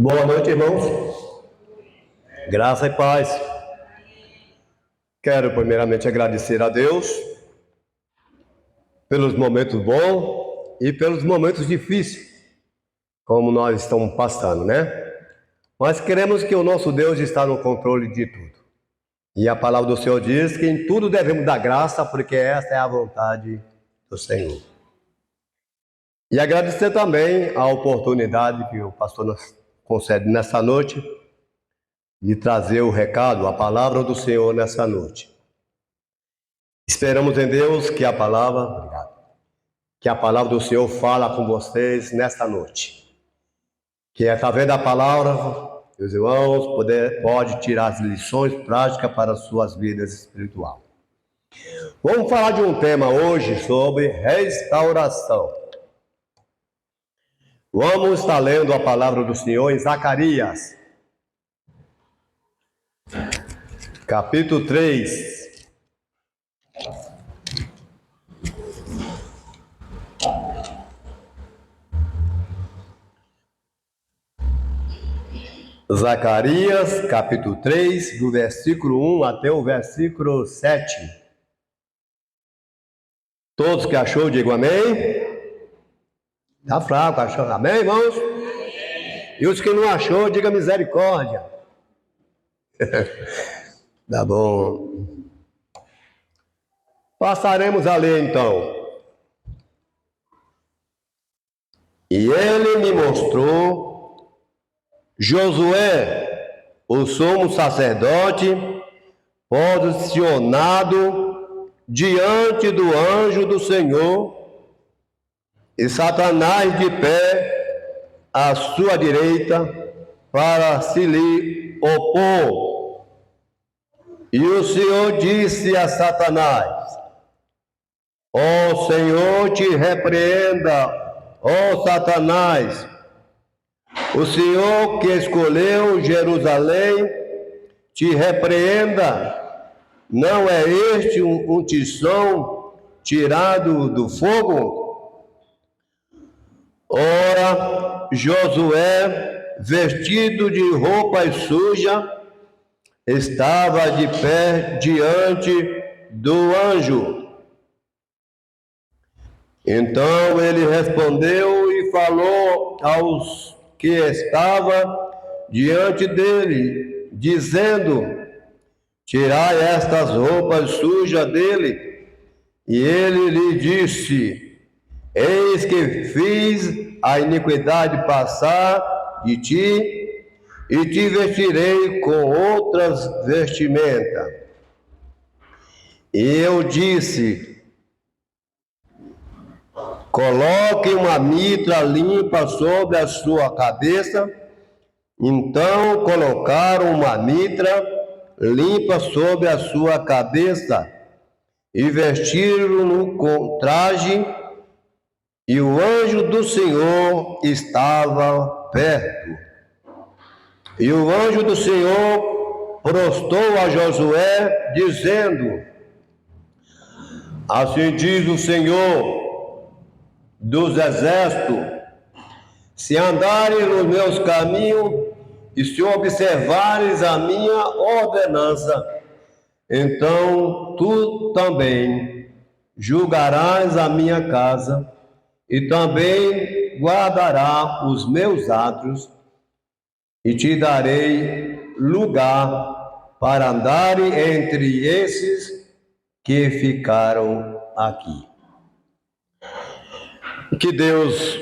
Boa noite, irmãos. Graça e paz. Quero primeiramente agradecer a Deus pelos momentos bons e pelos momentos difíceis, como nós estamos passando, né? Mas queremos que o nosso Deus está no controle de tudo. E a palavra do Senhor diz que em tudo devemos dar graça, porque esta é a vontade do Senhor. E agradecer também a oportunidade que o pastor nos concede nessa noite de trazer o recado, a palavra do Senhor nessa noite. Esperamos em Deus que a palavra do Senhor fala com vocês nesta noite. Que através da palavra, meus irmãos, pode tirar as lições práticas para as suas vidas espirituais. Vamos falar de um tema hoje sobre restauração. Vamos estar lendo a palavra do Senhor em Zacarias, capítulo 3. Zacarias, capítulo 3, do versículo 1 até o versículo 7. Todos que achou, digam amém. Tá fraco, achou? Amém, irmãos? E os que não achou, diga misericórdia. Tá bom. Passaremos a ler então. E ele me mostrou Josué, o sumo sacerdote, posicionado diante do anjo do Senhor, e Satanás de pé à sua direita para se lhe opor. E o Senhor disse a Satanás: ó Senhor, te repreenda, ó Satanás. O Senhor que escolheu Jerusalém te repreenda. Não é este um tição tirado do fogo? Ora, Josué, vestido de roupas sujas, estava de pé diante do anjo. Então ele respondeu e falou aos que estavam diante dele, dizendo: tirai estas roupas sujas dele. E ele lhe disse: eis que fiz a iniquidade passar de ti, e te vestirei com outras vestimentas. E eu disse: coloque uma mitra limpa sobre a sua cabeça. Então colocaram uma mitra limpa sobre a sua cabeça e vestiram-no com traje, e o anjo do Senhor estava perto. E o anjo do Senhor prostrou a Josué, dizendo: assim diz o Senhor dos exércitos, se andares nos meus caminhos e se observares a minha ordenança, então tu também julgarás a minha casa e também guardará os meus átrios, e te darei lugar para andar entre esses que ficaram aqui. Que Deus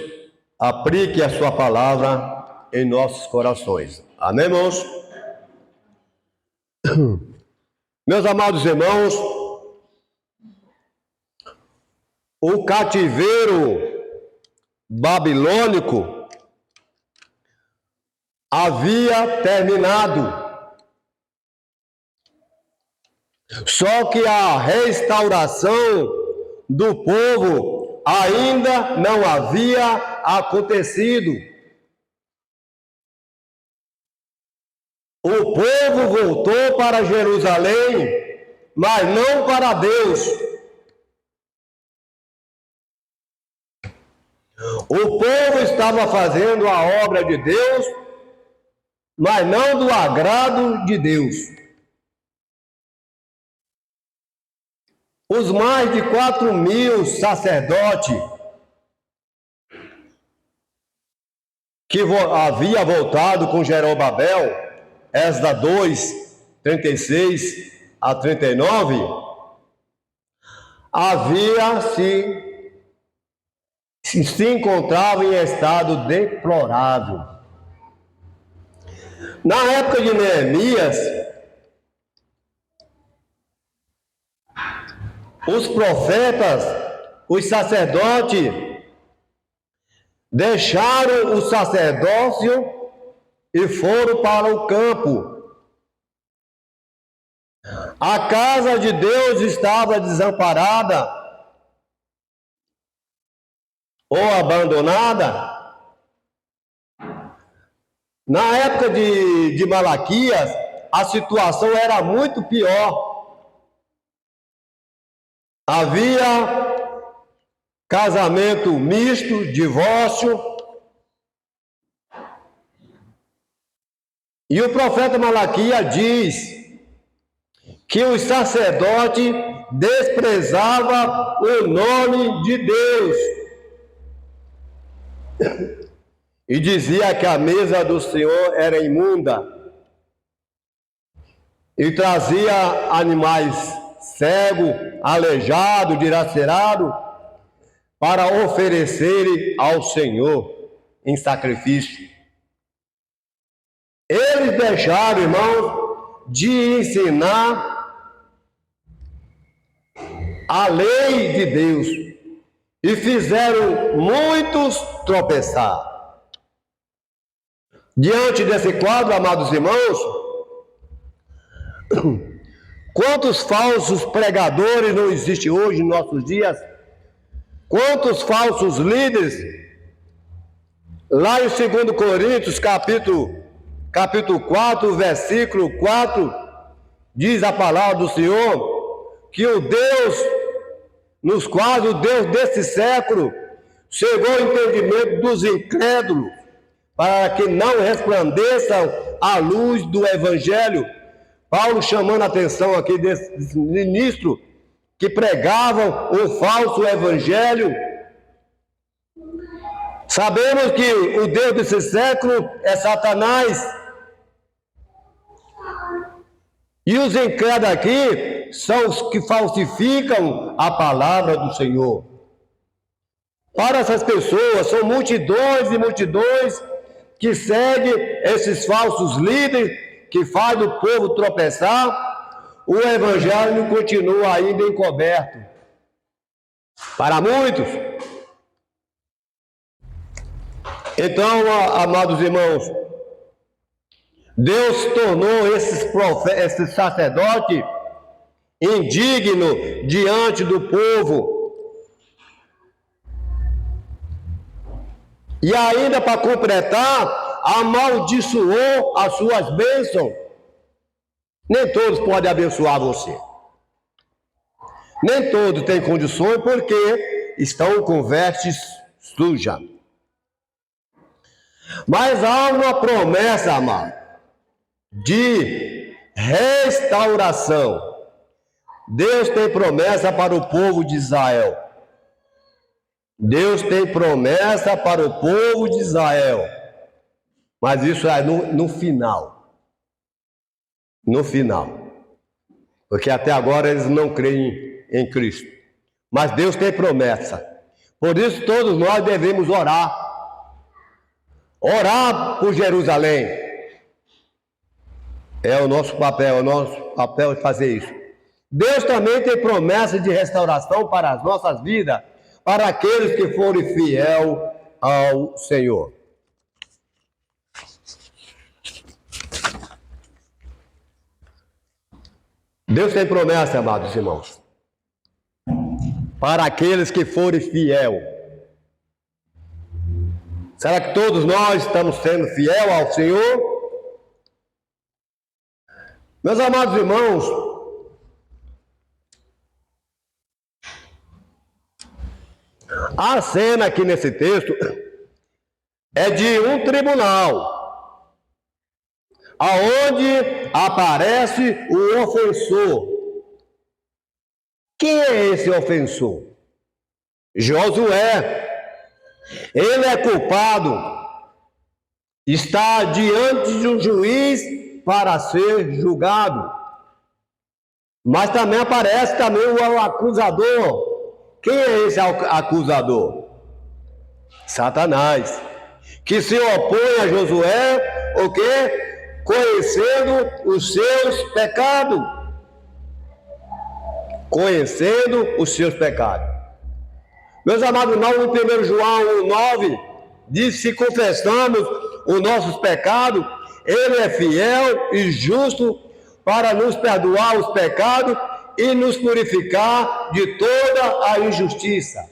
aplique a sua palavra em nossos corações. Amém, irmãos? Meus amados irmãos, o cativeiro babilônico havia terminado. Só que a restauração do povo ainda não havia acontecido. O povo voltou para Jerusalém, mas não para Deus. O povo estava fazendo a obra de Deus, mas não do agrado de Deus. Os mais de 4.000 sacerdotes que havia voltado com Jerobabel, Esdras 2, 36 a 39, se encontrava em estado deplorável. Na época de Neemias, os profetas, os sacerdotes, deixaram o sacerdócio e foram para o campo. A casa de Deus estava desamparada ou abandonada. Na época de Malaquias, a situação era muito pior. Havia casamento misto, divórcio. E o profeta Malaquias diz que os sacerdotes desprezavam o nome de Deus. E dizia que a mesa do Senhor era imunda. E trazia animais cegos, aleijados, dilacerados, para oferecerem ao Senhor em sacrifício. Eles deixaram, irmãos, de ensinar a lei de Deus e fizeram muitos tropeçar. Diante desse quadro, amados irmãos, quantos falsos pregadores não existem hoje em nossos dias? Quantos falsos líderes? Lá em 2 Coríntios, capítulo 4, versículo 4, diz a palavra do Senhor, que o Deus, nos quais o Deus desse século, chegou ao entendimento dos incrédulos, para que não resplandeçam a luz do Evangelho. Paulo chamando a atenção aqui desses ministros que pregavam o falso Evangelho. Sabemos que o Deus desse século é Satanás. E os incrédulos aqui são os que falsificam a palavra do Senhor. Para essas pessoas, são multidões e multidões que seguem esses falsos líderes, que fazem o povo tropeçar. O Evangelho continua ainda encoberto. Para muitos. Então, amados irmãos, Deus tornou esses sacerdotes indignos diante do povo. E ainda para completar, amaldiçoou as suas bênçãos. Nem todos podem abençoar você. Nem todos têm condições porque estão com vestes sujas. Mas há uma promessa, amado, de restauração. Deus tem promessa para o povo de Israel. Deus tem promessa para o povo de Israel. Mas isso é no final. No final. Porque até agora eles não creem em Cristo. Mas Deus tem promessa. Por isso todos nós devemos orar. Orar por Jerusalém. É o nosso papel é fazer isso. Deus também tem promessa de restauração para as nossas vidas, para aqueles que forem fiéis ao Senhor. Deus tem promessa, amados irmãos, para aqueles que forem fiéis. Será que todos nós estamos sendo fiéis ao Senhor? Meus amados irmãos, a cena aqui nesse texto é de um tribunal. aonde aparece o ofensor. Quem é esse ofensor? Josué. Ele é culpado, está diante de um juiz para ser julgado. Mas também aparece também o acusador. Quem é esse acusador? Satanás, que se opõe a Josué, o quê? Conhecendo os seus pecados. Conhecendo os seus pecados. Meus amados irmãos, em 1 João 1,9, diz: se confessamos os nossos pecados, Ele é fiel e justo para nos perdoar os pecados e nos purificar de toda a injustiça.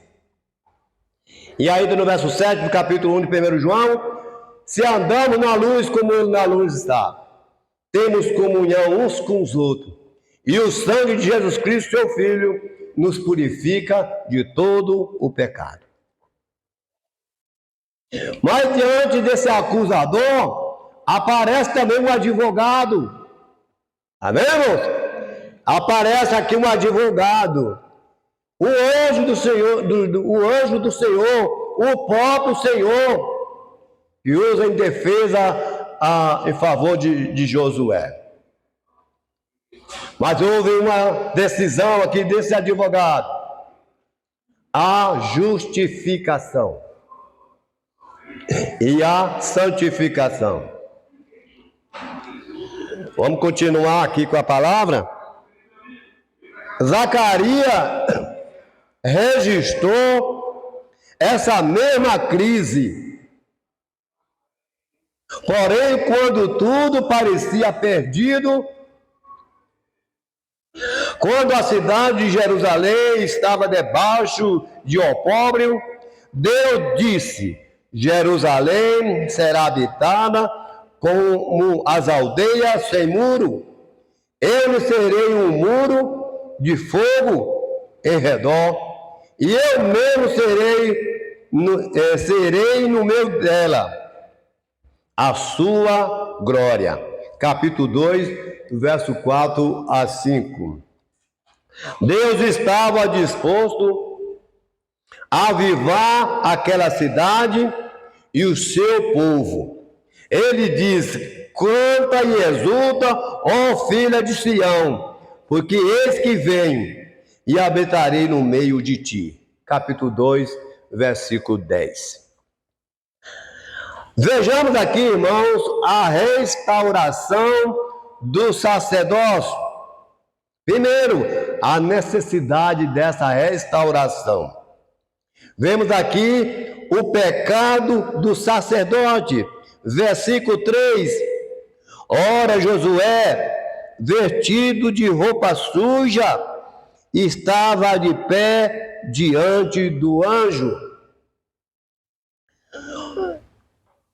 E ainda no verso 7 do capítulo 1 de 1 João, se andamos na luz como Ele na luz está, temos comunhão uns com os outros, e o sangue de Jesus Cristo, seu Filho, nos purifica de todo o pecado. Mas diante desse acusador, aparece também um advogado. Amém, irmãos? Aparece aqui um advogado. O anjo do Senhor, o próprio Senhor, que usa em defesa em favor de Josué. Mas houve uma decisão aqui desse advogado: a justificação e a santificação. Vamos continuar aqui com a palavra. Zacarias registrou essa mesma crise. Porém, quando tudo parecia perdido, quando a cidade de Jerusalém estava debaixo de opróbrio, Deus disse: Jerusalém será habitada como as aldeias sem muro. Eu serei um muro de fogo em redor, e eu mesmo serei no meio dela a sua glória. Capítulo 2, verso 4 a 5. Deus estava disposto a avivar aquela cidade e o seu povo. Ele diz: canta e exulta, ó filha de Sião, porque eis que venho e habitarei no meio de ti. Capítulo 2, versículo 10. Vejamos aqui, irmãos, a restauração do sacerdócio. Primeiro, a necessidade dessa restauração. Vemos aqui o pecado do sacerdote. Versículo 3. Ora, Josué, vestido de roupa suja, estava de pé diante do anjo.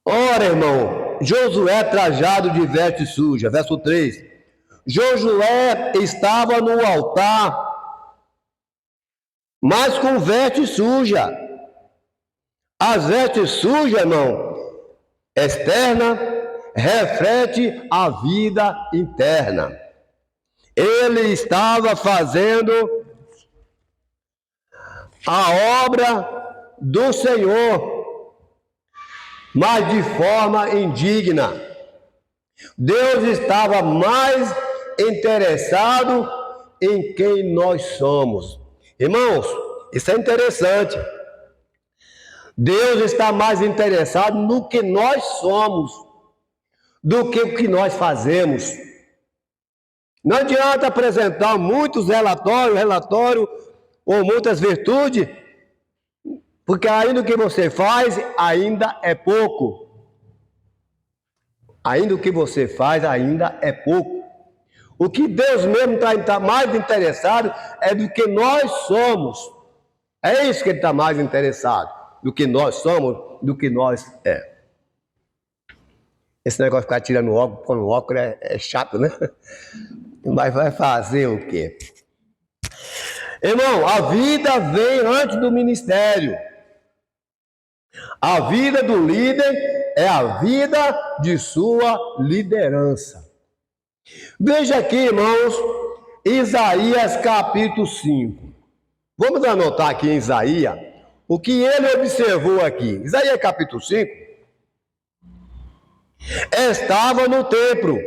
Ora, irmão, Josué trajado de veste suja. Verso 3. Josué estava no altar, mas com veste suja. As vestes sujas, irmão, externa, reflete a vida interna. Ele estava fazendo a obra do Senhor, mas de forma indigna. Deus estava mais interessado em quem nós somos. Irmãos, isso é interessante. Deus está mais interessado no que nós somos do que o que nós fazemos. Não adianta apresentar muitos relatórios ou muitas virtudes, porque ainda o que você faz ainda é pouco. Ainda o que você faz ainda é pouco. O que Deus mesmo está mais interessado é do que nós somos. É isso que Ele está mais interessado. Do que nós somos, do que nós é. Esse negócio de ficar tirando óculos, pondo óculos é chato, né? Mas vai fazer o quê? Irmão, a vida vem antes do ministério. A vida do líder é a vida de sua liderança. Veja aqui, irmãos, Isaías capítulo 5. Vamos anotar aqui em Isaías o que ele observou aqui. Isaías capítulo 5 estava no templo.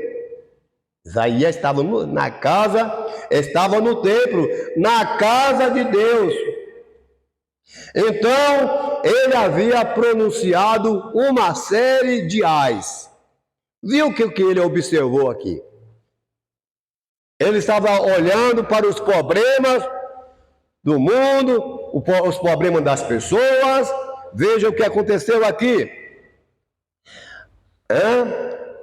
Isaías estava na casa, estava no templo, na casa de Deus. Então, ele havia pronunciado uma série de ais. Viu o que ele observou aqui? Ele estava olhando para os problemas do mundo, os problemas das pessoas. Veja o que aconteceu aqui.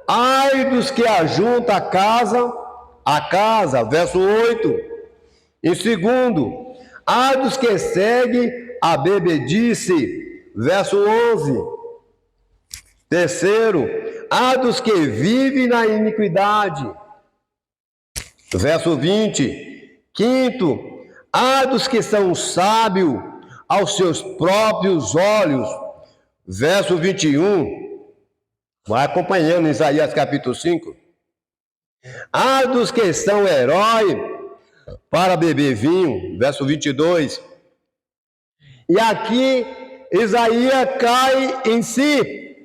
Ai dos que ajuntam a casa, verso 8. Em segundo, ai dos que seguem a bebedice, verso 11. Terceiro, ai dos que vivem na iniquidade, verso 20. Quinto, ai dos que são sábios aos seus próprios olhos, verso 21. Vai acompanhando Isaías capítulo 5. Ai dos que são heróis para beber vinho, verso 22. E aqui Isaías cai em si.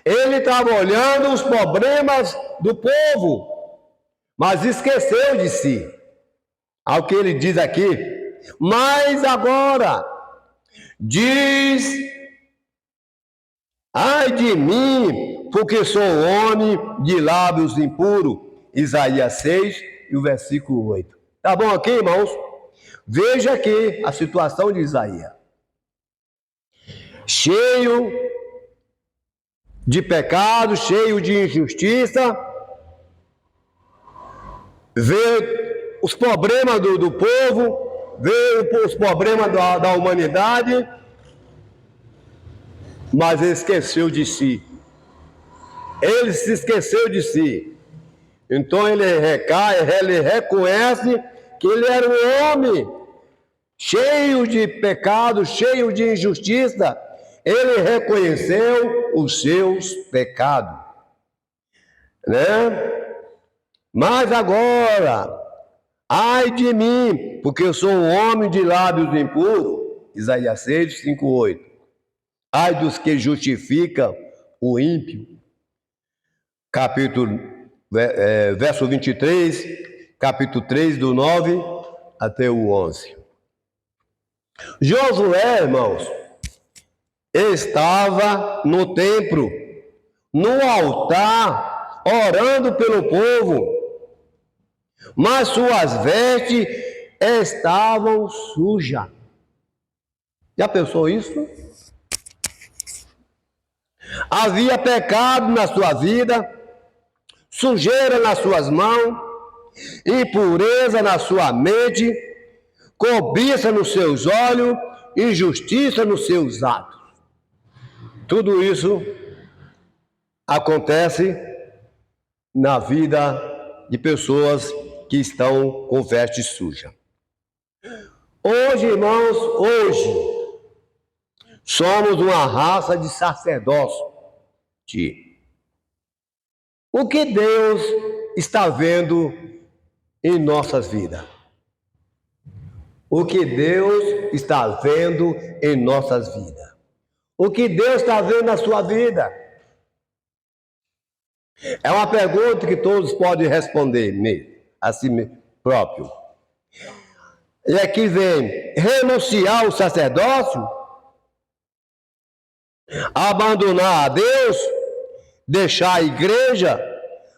Ele estava olhando os problemas do povo, mas esqueceu de si. Ao que ele diz aqui, mas agora, diz, ai de mim, porque sou homem de lábios impuros, Isaías 6 e o versículo 8. Tá bom aqui, irmãos? Veja aqui a situação de Isaías. Cheio de pecado, cheio de injustiça, vê os problemas do povo, vê os problemas da humanidade, mas ele esqueceu de si. Ele se esqueceu de si. Então ele reconhece que ele era um homem cheio de pecado, cheio de injustiça. Ele reconheceu os seus pecados, né? Mas agora, ai de mim, porque eu sou um homem de lábios impuros, Isaías 6, 5, 8. Ai dos que justificam o ímpio, verso 23, capítulo 3, do 9 até o 11. Josué, irmãos, estava no templo, no altar, orando pelo povo, mas suas vestes estavam sujas. Já pensou isso? Havia pecado na sua vida, sujeira nas suas mãos, impureza na sua mente, cobiça nos seus olhos, injustiça nos seus atos. Tudo isso acontece na vida de pessoas que estão com vestes sujas. Hoje, irmãos, somos uma raça de sacerdócio. O que Deus está vendo em nossas vidas? O que Deus está vendo em nossas vidas? O que Deus está vendo na sua vida? É uma pergunta que todos podem responder a si próprio. E aqui vem renunciar ao sacerdócio, abandonar a Deus, deixar a igreja,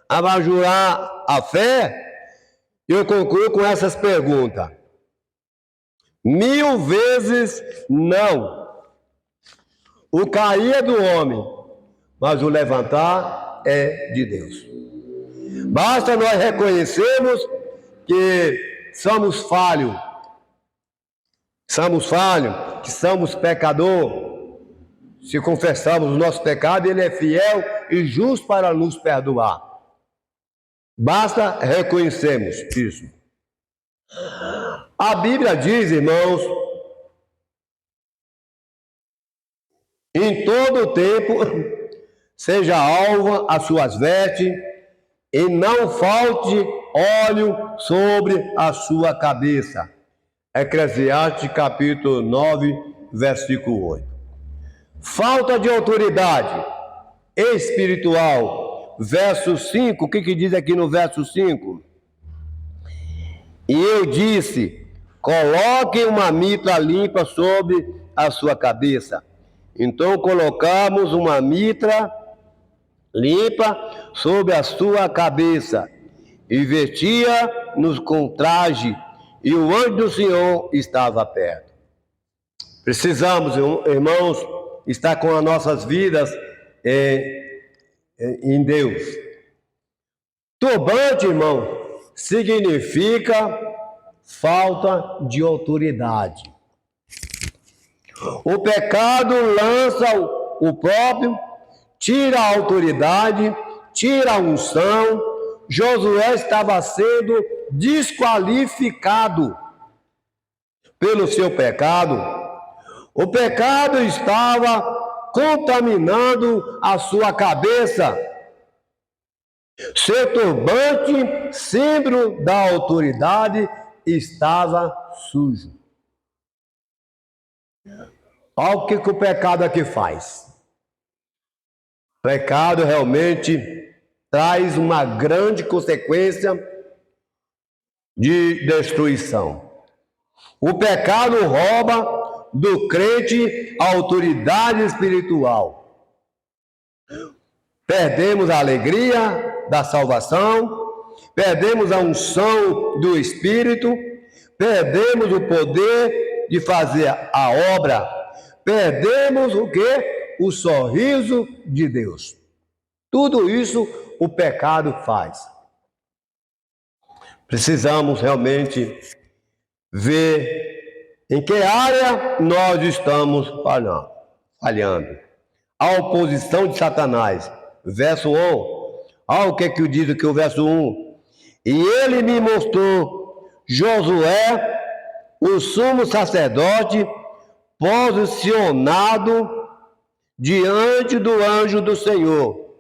abandonar a fé. Eu concluo com essas perguntas. 1000 vezes não. O cair é do homem, mas o levantar é de Deus. Basta nós reconhecermos que somos falhos, que somos pecadores. Se confessarmos o nosso pecado, Ele é fiel e justo para nos perdoar. Basta reconhecermos isso. A Bíblia diz, irmãos, em todo o tempo seja alva as suas vestes, e não falte óleo sobre a sua cabeça. Eclesiastes capítulo 9, versículo 8. Falta de autoridade espiritual. Verso 5, o que diz aqui no verso 5? E eu disse: coloque uma mitra limpa sobre a sua cabeça. Então colocamos uma mitra limpa sobre a sua cabeça e vestia-nos com traje, e o anjo do Senhor estava perto. Precisamos, irmãos, estar com as nossas vidas em Deus. Turbante, irmão, significa falta de autoridade. O pecado lança o próprio, tira a autoridade, tira a unção. Josué estava sendo desqualificado pelo seu pecado. O pecado estava contaminando a sua cabeça. Seu turbante, símbolo da autoridade, estava sujo. Olha o que o pecado aqui faz. O pecado realmente traz uma grande consequência de destruição. O pecado rouba do crente a autoridade espiritual. Perdemos a alegria da salvação, perdemos a unção do Espírito, perdemos o poder de fazer a obra, perdemos o quê? O sorriso de Deus. Tudo isso o pecado faz. Precisamos realmente ver em que área nós estamos falhando. A oposição de Satanás. Verso 1. Olha o que diz aqui o verso 1. E ele me mostrou Josué, o sumo sacerdote, posicionado diante do anjo do Senhor,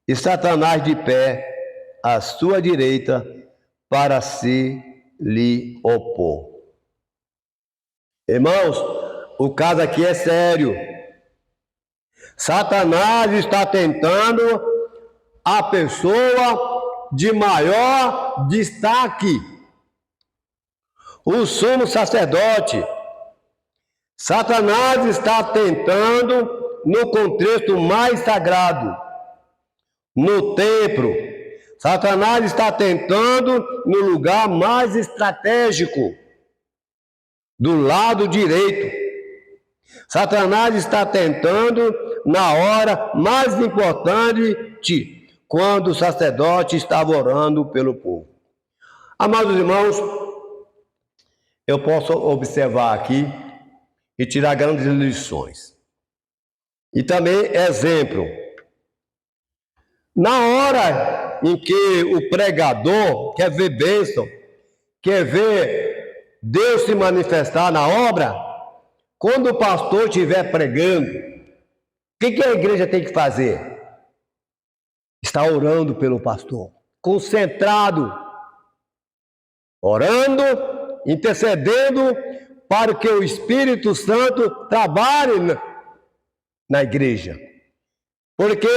e Satanás de pé à sua direita para se lhe opor. Irmãos, o caso aqui é sério. Satanás está tentando a pessoa de maior destaque, o sumo sacerdote. Satanás está tentando no contexto mais sagrado, no templo. Satanás está tentando no lugar mais estratégico, do lado direito. Satanás está tentando na hora mais importante, quando o sacerdote estava orando pelo povo. Amados irmãos, eu posso observar aqui e tirar grandes lições. E também exemplo. Na hora em que o pregador quer ver bênção, quer ver Deus se manifestar na obra, quando o pastor estiver pregando, o que a igreja tem que fazer? Está orando pelo pastor, concentrado, orando, intercedendo para que o Espírito Santo trabalhe na igreja. Porque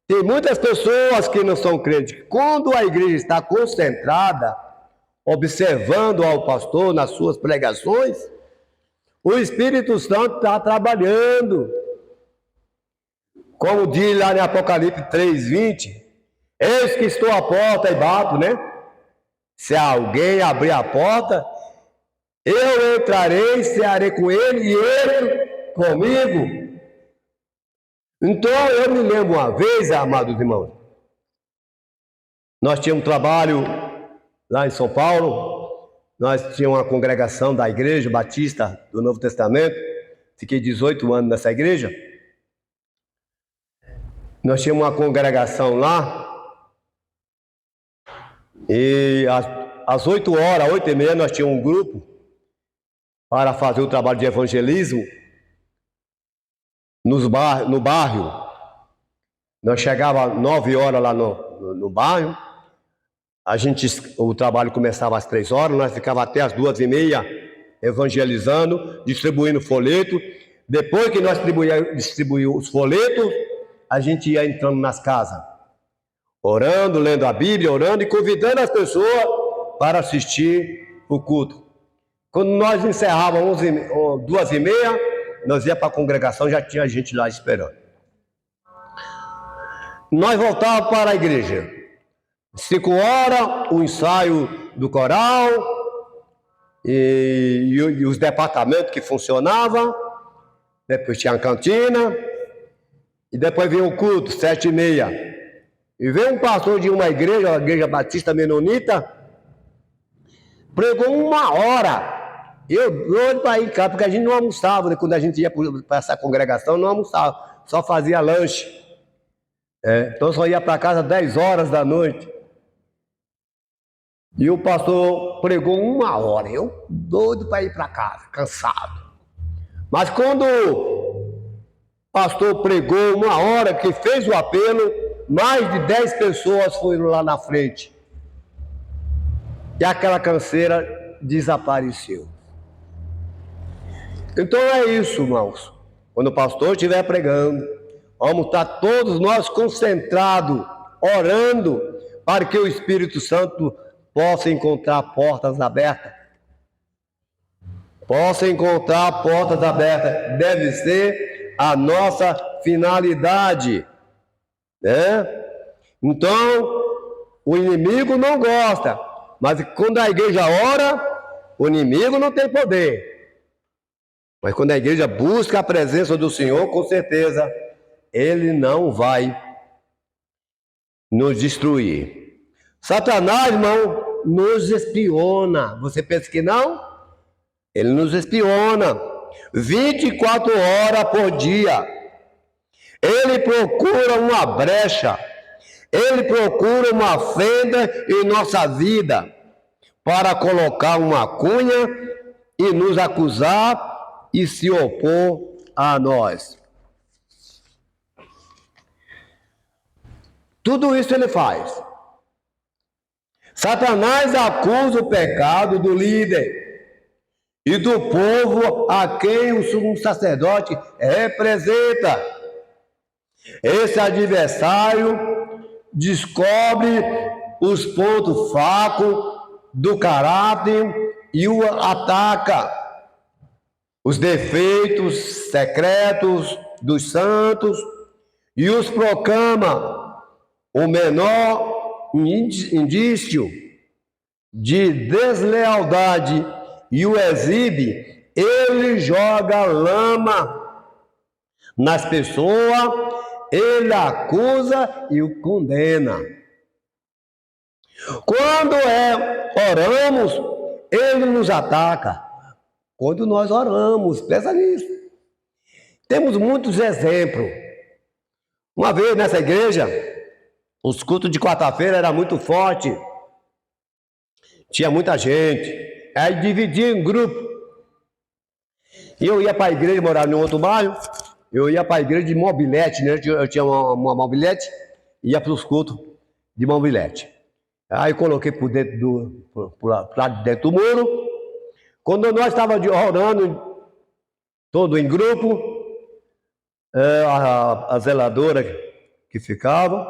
tem muitas pessoas que não são crentes. Quando a igreja está concentrada, observando ao pastor nas suas pregações, o Espírito Santo está trabalhando. Como diz lá em Apocalipse 3:20, eis que estou à porta e bato, né? Se alguém abrir a porta, eu entrarei, cearei com ele e ele comigo. Então eu me lembro uma vez, amados irmãos, nós tínhamos um trabalho lá em São Paulo, nós tínhamos uma congregação da Igreja Batista do Novo Testamento, fiquei 18 anos nessa igreja. Nós tínhamos uma congregação lá, e às 8 horas, 8h30, nós tínhamos um grupo para fazer o trabalho de evangelismo. no bairro. Nós chegávamos 9 horas lá no bairro. O trabalho começava às 3 horas, nós ficávamos até às 2h30 evangelizando, distribuindo folheto. Depois que nós distribuímos os folhetos, a gente ia entrando nas casas, orando, lendo a Bíblia, orando e convidando as pessoas para assistir o culto. Quando nós encerrávamos 2h30, nós ia para a congregação, já tinha gente lá esperando. Nós voltávamos para a igreja. 5 horas, o ensaio do coral e os departamentos que funcionavam. Depois tinha a cantina. E depois veio o culto, 7h30. E veio um pastor de uma igreja, a igreja batista menonita, pregou 1 hora. Eu doido para ir em casa, porque a gente não almoçava, né? Quando a gente ia para essa congregação, não almoçava, só fazia lanche. Então só ia para casa 10 horas da noite. E o pastor pregou 1 hora, eu doido para ir para casa, cansado. Mas quando o pastor pregou 1 hora, que fez o apelo, mais de 10 pessoas foram lá na frente. E aquela canseira desapareceu. Então é isso, irmãos. Quando o pastor estiver pregando, vamos estar todos nós concentrados, orando, para que o Espírito Santo possa encontrar portas abertas. Possa encontrar portas abertas. Deve ser a nossa finalidade, né? Então, o inimigo não gosta, mas quando a igreja ora, o inimigo não tem poder. Mas quando a igreja busca a presença do Senhor, com certeza, ele não vai nos destruir. Satanás, irmão, nos espiona. Você pensa que não? Ele nos espiona 24 horas por dia. Ele procura uma brecha, ele procura uma fenda em nossa vida para colocar uma cunha e nos acusar e se opor a nós. Tudo isso ele faz. Satanás acusa o pecado do líder e do povo a quem o sumo sacerdote representa. Esse adversário descobre os pontos fracos do caráter e o ataca. Os defeitos secretos dos santos e os proclama o menor indício de deslealdade e o exibe. Ele joga lama nas pessoas, ele acusa e o condena. Quando oramos, ele nos ataca. Quando nós oramos, pensa nisso. Temos muitos exemplos. Uma vez nessa igreja, os cultos de quarta-feira eram muito fortes. Tinha muita gente. Aí dividia em grupo. E eu ia para a igreja, morar em outro bairro. Eu ia para a igreja de mobilete, né? Eu tinha uma mobilete, ia para os cultos de mobilete. Aí eu coloquei pro lado de dentro do muro. Quando nós estávamos orando, todo em grupo, a zeladora que ficava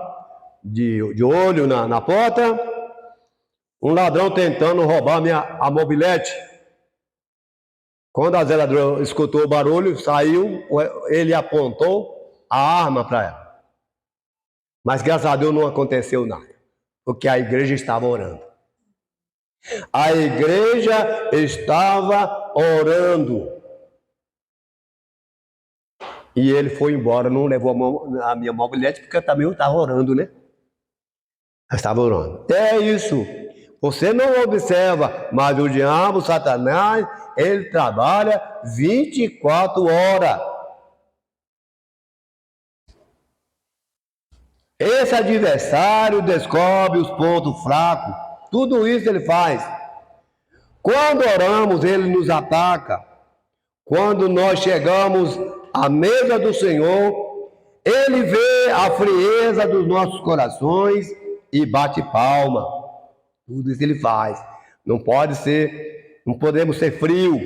de olho na porta, um ladrão tentando roubar a mobilete. Quando a zeladora escutou o barulho, saiu, ele apontou a arma para ela. Mas graças a Deus não aconteceu nada, porque a igreja estava orando. A igreja estava orando. E ele foi embora, não levou a minha mobilete, porque eu também estava orando, né? Eu estava orando. É isso. Você não observa, mas o diabo, Satanás, ele trabalha 24 horas. Esse adversário descobre os pontos fracos. Tudo isso ele faz. Quando oramos, ele nos ataca. Quando nós chegamos a mesa do Senhor, Ele vê a frieza dos nossos corações e bate palma. Tudo isso Ele faz. Não podemos ser frio.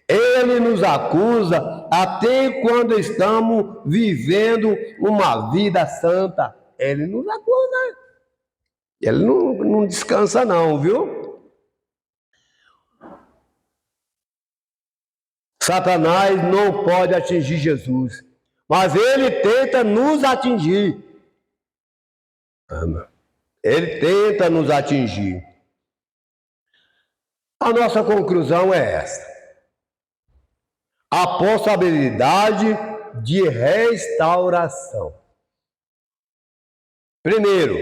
Ele nos acusa até quando estamos vivendo uma vida santa. Ele nos acusa. Ele não descansa não, viu? Satanás não pode atingir Jesus, mas ele tenta nos atingir. Ele tenta nos atingir. A nossa conclusão é essa: a possibilidade de restauração. Primeiro,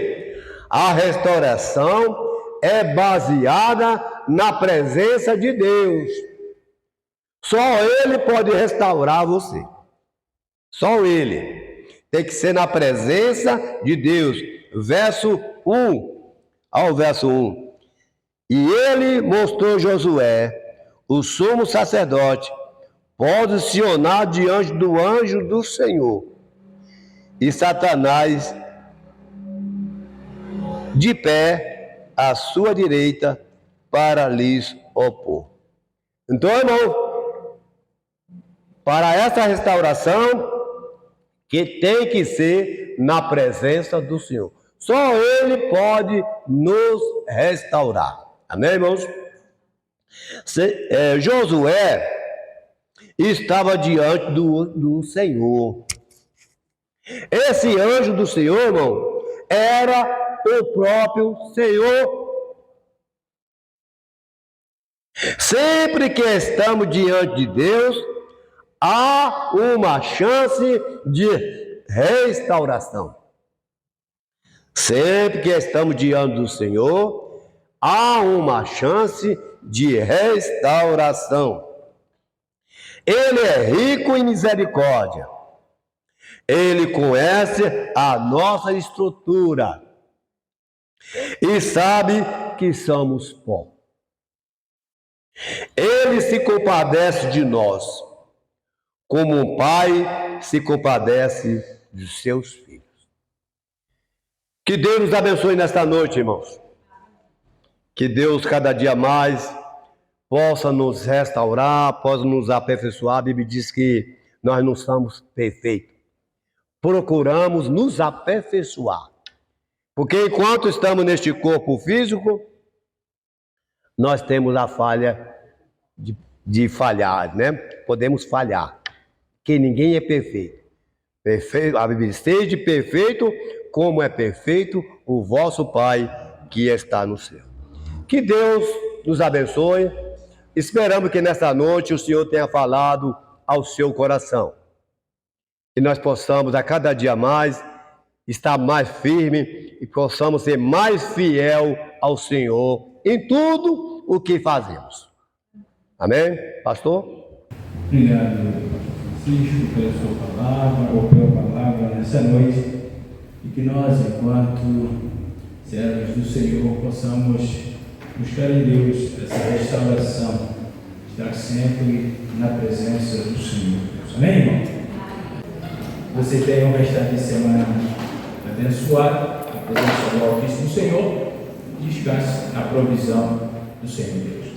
a restauração é baseada na presença de Deus. Só Ele pode restaurar você. Só Ele. Tem que ser na presença de Deus. Verso 1. Ao verso 1. E Ele mostrou Josué, o sumo sacerdote, posicionar diante do anjo do Senhor. E Satanás de pé à sua direita para lhes opor. Então, irmão, para essa restauração, que tem que ser na presença do Senhor. Só Ele pode nos restaurar. Amém, irmãos? Josué estava diante do Senhor. Esse anjo do Senhor, irmão, era o próprio Senhor. Sempre que estamos diante de Deus, há uma chance de restauração. Sempre que estamos diante do Senhor, há uma chance de restauração. Ele é rico em misericórdia. Ele conhece a nossa estrutura e sabe que somos pó. Ele se compadece de nós, como um pai se compadece dos seus filhos. Que Deus nos abençoe nesta noite, irmãos. Que Deus, cada dia mais, possa nos restaurar, possa nos aperfeiçoar. A Bíblia diz que nós não somos perfeitos. Procuramos nos aperfeiçoar. Porque enquanto estamos neste corpo físico, nós temos a falha de falhar, né? Podemos falhar. Que ninguém é perfeito. A Bíblia diz: seja perfeito como é perfeito o vosso Pai que está no céu. Que Deus nos abençoe. Esperamos que nesta noite o Senhor tenha falado ao seu coração. Que nós possamos a cada dia mais estar mais firme e possamos ser mais fiel ao Senhor em tudo o que fazemos. Amém, pastor? Obrigado, Francisco, pela sua palavra, ou pela palavra nessa noite, e que nós, enquanto servos do Senhor, possamos buscar em Deus essa restauração, estar sempre na presença do Senhor. Amém, irmão? Você tenha um restante de semana abençoado, a presença do Altíssimo Senhor, e descanse na provisão do Senhor Deus.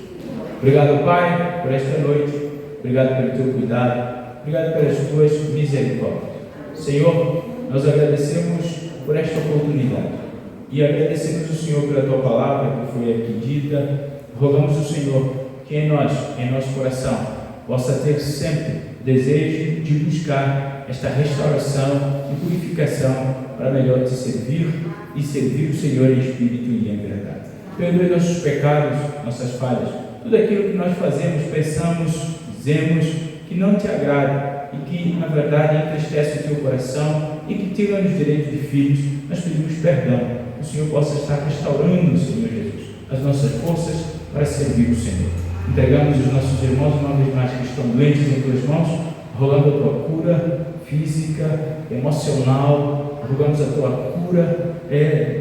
Obrigado, Pai, por esta noite. Obrigado pelo teu cuidado. Obrigado pelas tuas misericórdias. Senhor, nós agradecemos por esta oportunidade. E agradecemos o Senhor pela tua palavra que foi aqui dita. Rogamos o Senhor que em nós, em nosso coração, possa ter sempre desejo de buscar esta restauração e purificação para melhor te servir e servir o Senhor em espírito e em verdade. Perdoe nossos pecados, nossas falhas, tudo aquilo que nós fazemos, pensamos, dizemos que não te agrada e que, na verdade, entristece o teu coração e que tira os direitos de filhos. Nós pedimos perdão, que o Senhor possa estar restaurando, Senhor Jesus, as nossas forças para servir o Senhor. Entregamos os nossos irmãos, uma vez mais, que estão doentes em tuas mãos, rogando a tua cura física, emocional, rogamos a tua cura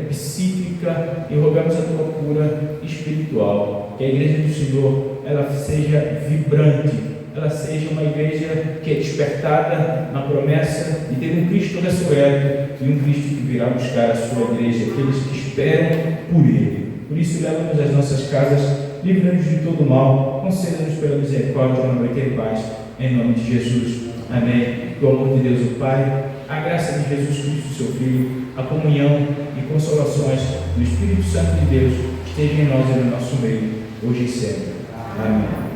psíquica e rogamos a tua cura espiritual. Que a igreja do Senhor ela seja vibrante, ela seja uma igreja que é despertada na promessa de ter um Cristo ressurreto e um Cristo que virá buscar a sua igreja, aqueles que esperam por Ele. Por isso, leva-nos às nossas casas, livra-nos de todo mal, conceda-nos pela misericórdia uma noite em paz, em nome de Jesus. Amém. Do amor de Deus o Pai, a graça de Jesus Cristo, seu Filho, a comunhão e consolações do Espírito Santo de Deus estejam em nós e no nosso meio, hoje e sempre. Amém.